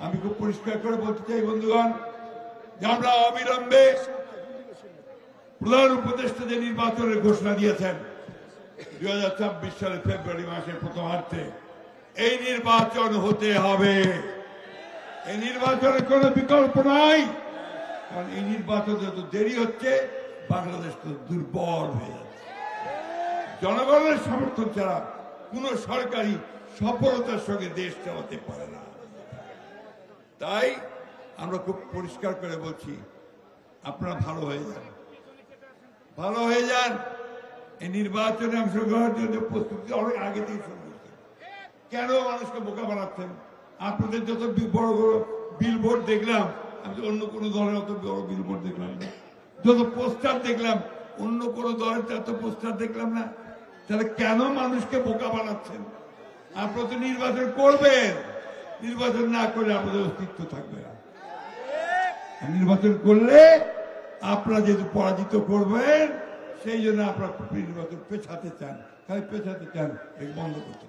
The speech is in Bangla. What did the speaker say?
আমি খুব পরিষ্কার করে বলতে চাই বন্ধুগণ যে আমরা অবিলম্বে প্রধান উপদেষ্টা যে নির্বাচনের ঘোষণা দিয়েছেন 2026 সালের ফেব্রুয়ারি মাসের প্রথমার্ধে এই নির্বাচন হতে হবে। এই নির্বাচনের কোনো বিকল্প নাই, কারণ এই নির্বাচন যত দেরি হচ্ছে বাংলাদেশ তো দুর্বল হয়ে যাচ্ছে। জনগণের সমর্থন ছাড়া কোন সরকারি সফলতার সঙ্গে দেশ চালাতে পারে না। তাই আমরা খুব পরিষ্কার করে বলছি, আপনারা ভালো হয়ে যান, ভালো হয়ে যান। এই নির্বাচনে অংশগ্রহণের জন্য প্রস্তুতি অনেক আগে থেকে শুরু করছেন। কেন মানুষকে বোকা বানাচ্ছেন? আপনাদের যত বড় বড় বিলবোর্ড দেখলাম, আমি অন্য কোনো দলের অত বড় বিলবোর্ড দেখলাম না। যত পোস্টার দেখলাম, অন্য কোনো দলের তত পোস্টার দেখলাম না। তাহলে কেন মানুষকে বোকা বানাচ্ছেন? আপনারা তো নির্বাচন করবেন, নির্বাচন না করলে আপনাদের অস্তিত্ব থাকবে না। নির্বাচন করলে আপনারা যেহেতু পরাজিত করবেন, সেই জন্য আপনারা নির্বাচন পেছাতে চান, খালি পেছাতে চান, বন্ধ করতে